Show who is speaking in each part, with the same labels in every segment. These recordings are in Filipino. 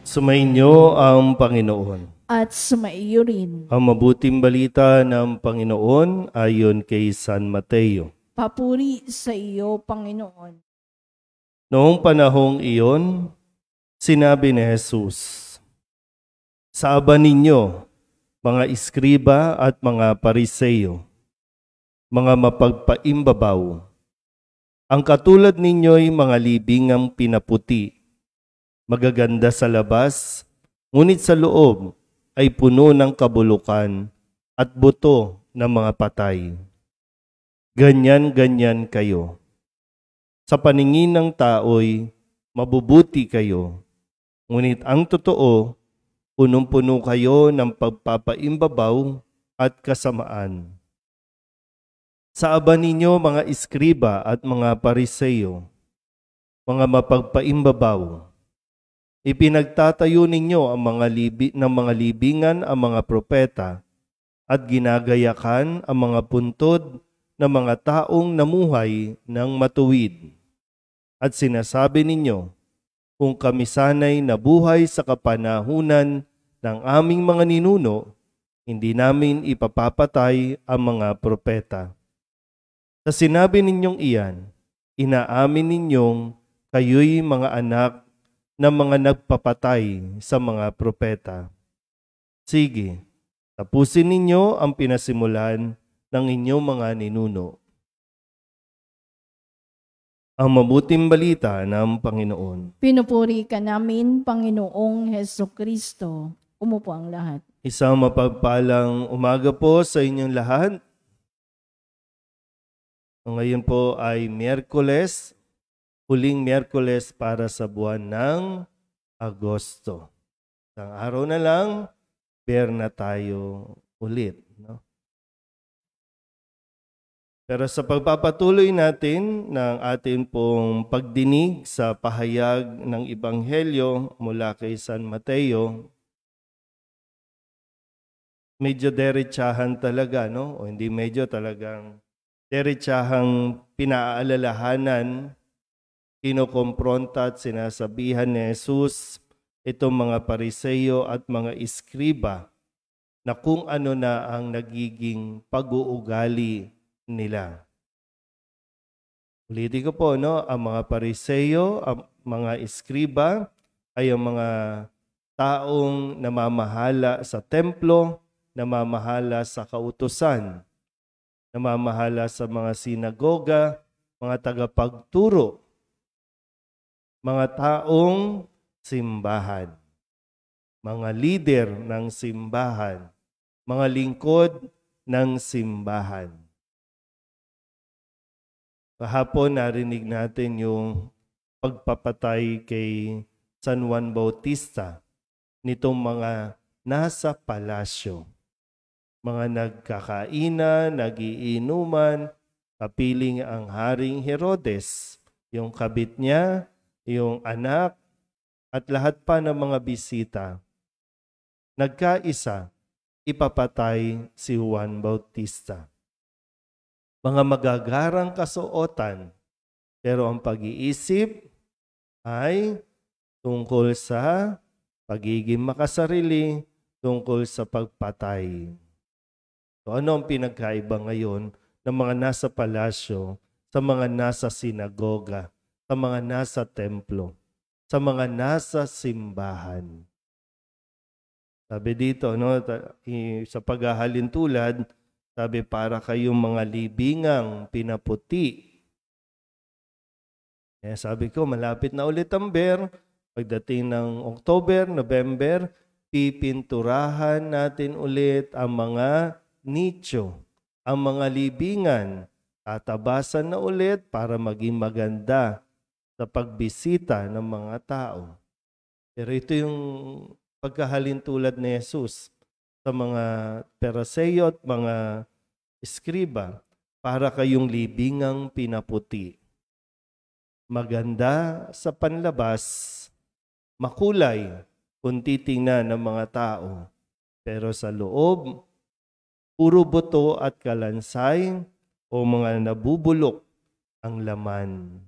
Speaker 1: Sumainyo ang Panginoon.
Speaker 2: At sumaiyo rin.
Speaker 1: Ang mabuting balita ng Panginoon ayon kay San Mateo.
Speaker 2: Papuri sa iyo, Panginoon.
Speaker 1: Noong panahong iyon, sinabi ni Jesus, "Saaban ninyo, mga iskriba at mga pariseyo, mga mapagpaimbabaw. Ang katulad ninyo'y mga libingang pinaputi, magaganda sa labas, ngunit sa loob ay puno ng kabulukan at buto ng mga patay. Ganyan-ganyan kayo. Sa paningin ng tao'y mabubuti kayo, ngunit ang totoo, punong-puno kayo ng pagpapaimbabaw at kasamaan. Saaban ninyo mga iskriba at mga pariseyo, mga mapagpaimbabaw. Ipinagtatayo ninyo ang mga libingan ang mga propeta at ginagayakan ang mga puntod ng mga taong namuhay ng matuwid. At sinasabi ninyo, kung kami sana'y nabuhay sa kapanahunan ng aming mga ninuno, hindi namin ipapapatay ang mga propeta. Sa sinabi ninyong iyan, inaamin ninyong kayo'y mga anak ng mga nagpapatay sa mga propeta. Sige, tapusin ninyo ang pinasimulan ng inyong mga ninuno." Ang mabuting balita ng Panginoon.
Speaker 2: Pinupuri ka namin, Panginoong Hesukristo. Umupo ang lahat.
Speaker 1: Isang mapagpalang umaga po sa inyong lahat. Ngayon po ay Miyerkules, huling Miyerkules para sa buwan ng Agosto. Isang araw na lang, bear na tayo ulit. No? Pero sa pagpapatuloy natin ng ating pong pagdinig sa pahayag ng Ebanghelyo mula kay San Mateo, medyo derechahan talaga, no? O hindi medyo, talagang derechahang pinaalalahanan, kinokompronta at sinasabihan ni Jesus itong mga pariseyo at mga iskriba na kung ano na ang nagiging pag-uugali nila. Ulitin ko po, no? Ang mga pariseyo, ang mga iskriba ay ang mga taong namamahala sa templo, namamahala sa kautusan, namamahala sa mga sinagoga, mga tagapagturo, mga taong simbahan, mga lider ng simbahan, mga lingkod ng simbahan. Kahapon narinig natin yung pagpapatay kay San Juan Bautista nitong mga nasa palasyo. Mga nagkakainan, nagiinuman, kapiling ang Haring Herodes, yung kabit niya, yung anak, at lahat pa ng mga bisita. Nagkaisa, ipapatay si Juan Bautista. Mga magagarang kasuotan, pero ang pag-iisip ay tungkol sa pagiging makasarili, tungkol sa pagpatay. So ano ang pinagkaiba ngayon ng mga nasa palasyo sa mga nasa sinagoga, sa mga nasa templo, sa mga nasa simbahan? Sabi dito, no, sa paghahalin tulad, sabi, para kayong mga libingang pinaputi. Sabi ko, malapit na ulit ang bear. Pagdating ng October, November, pipinturahan natin ulit ang mga nicho, ang mga libingan. Tatabasan na ulit para maging maganda sa pagbisita ng mga tao. Pero ito yung pagkahalin tulad ni Jesus sa mga pariseyo at mga iskriba, para kayong libingang pinaputi. Maganda sa panlabas, makulay kung titingnan ng mga tao, pero sa loob, puro buto at kalansay o mga nabubulok ang laman.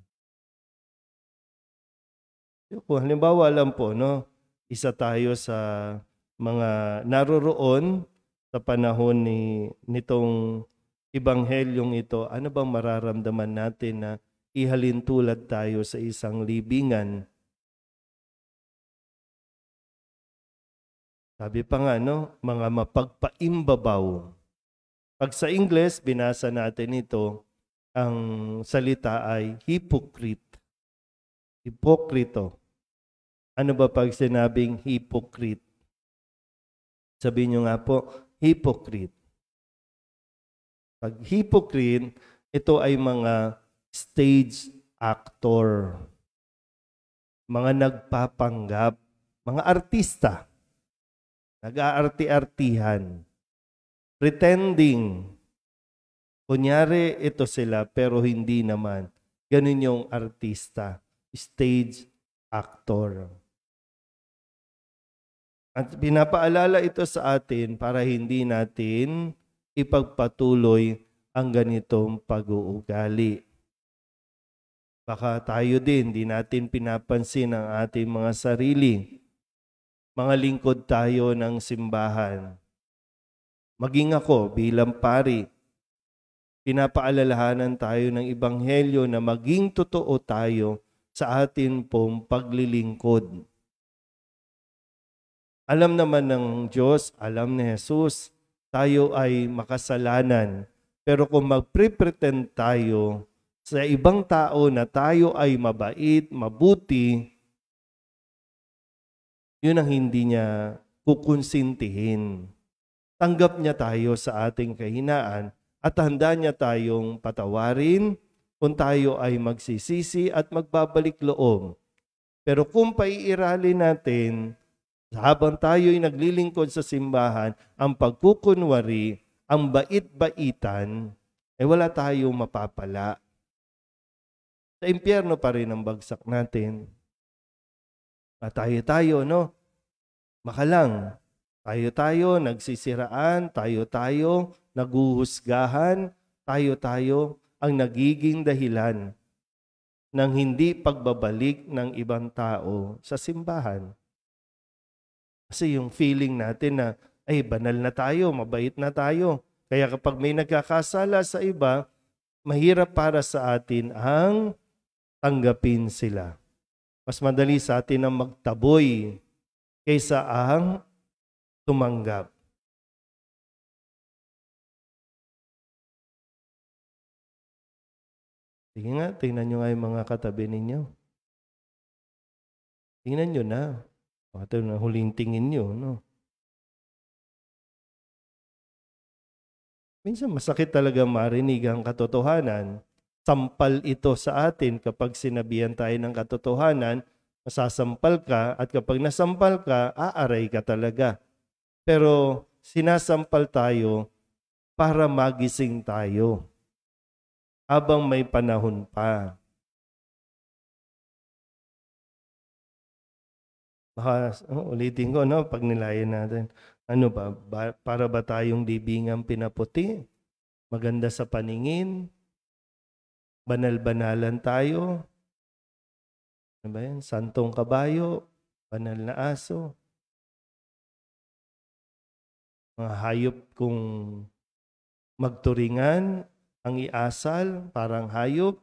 Speaker 1: Kung halimbawa lang po, no, isa tayo sa mga naroroon sa panahon nitong Ebanghelyong ito. Ano bang mararamdaman natin na ihalin tulad tayo sa isang libingan? Sabi pa nga, no, mga mapagpaimbabaw. Pag sa Ingles, binasa natin ito, ang salita ay hypocrite. Hipokrito. Ano ba pag sinabing hypocrite? Sabihin nyo nga po, hypocrite. Pag hypocrite, ito ay mga stage actor. Mga nagpapanggap. Mga artista. Nag-aarti-artihan. Pretending. Kunyari, ito sila, pero hindi naman. Ganun yung artista. Stage actor. At pinapaalala ito sa atin para hindi natin ipagpatuloy ang ganitong pag-uugali. Baka tayo din, di natin pinapansin ang ating mga sarili. Mga lingkod tayo ng simbahan. Maging ako bilang pari, pinapaalalahanan tayo ng Ebanghelyo na maging totoo tayo sa atin pong paglilingkod. Alam naman ng Diyos, alam ni Jesus, tayo ay makasalanan. Pero kung magpre-pretend tayo sa ibang tao na tayo ay mabait, mabuti, yun ang hindi niya kukonsintihin. Tanggap niya tayo sa ating kahinaan at handa niya tayong patawarin kung tayo ay magsisisi at magbabalik loob. Pero kung paiiralin natin, habang tayo'y naglilingkod sa simbahan, ang pagkukunwari, ang bait-baitan, ay wala tayong mapapala. Sa impyerno pa rin ang bagsak natin. At tayo, no? Makalang. Tayo, nagsisiraan. Tayo, naguhusgahan. Tayo, ang nagiging dahilan ng hindi pagbabalik ng ibang tao sa simbahan. Kasi yung feeling natin na, ay banal na tayo, mabait na tayo. Kaya kapag may nagkakasala sa iba, mahirap para sa atin ang tanggapin sila. Mas madali sa atin ang magtaboy kaysa ang tumanggap. Sige nga, tingnan nyo nga yung mga katabi ninyo. Tingnan nyo na. Ito na huling tingin nyo, no? Minsan masakit talaga marinig ang katotohanan. Sampal ito sa atin kapag sinabihan tayo ng katotohanan, masasampal ka at kapag nasampal ka, aaray ka talaga. Pero sinasampal tayo para magising tayo habang may panahon pa. Baka, ulitin ko, no? Pag nilayan natin. Ano ba? Para ba tayong libingang pinaputi? Maganda sa paningin? Banal-banalan tayo? Ano ba yan? Santong kabayo? Banal na aso? Mga hayop kung magturingan, ang iasal, parang hayop.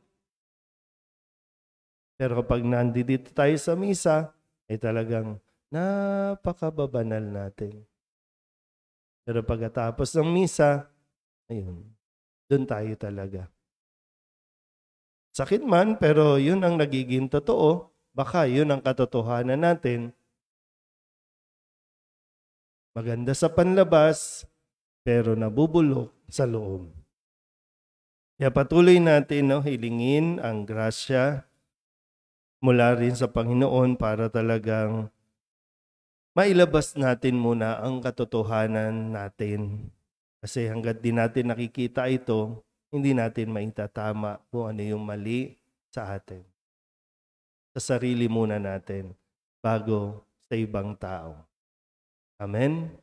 Speaker 1: Pero kapag nandito tayo sa misa, ay talagang napakababanal natin. Pero pagkatapos ng misa, ayun, doon tayo talaga. Sakit man, pero yun ang nagiging totoo. Baka yun ang katotohanan natin. Maganda sa panlabas, pero nabubulok sa loob. Kaya patuloy natin, no, hilingin ang grasya mula rin sa Panginoon para talagang mailabas natin muna ang katotohanan natin. Kasi hanggat di natin nakikita ito, hindi natin maitatama kung ano yung mali sa atin. Sa sarili muna natin bago sa ibang tao. Amen?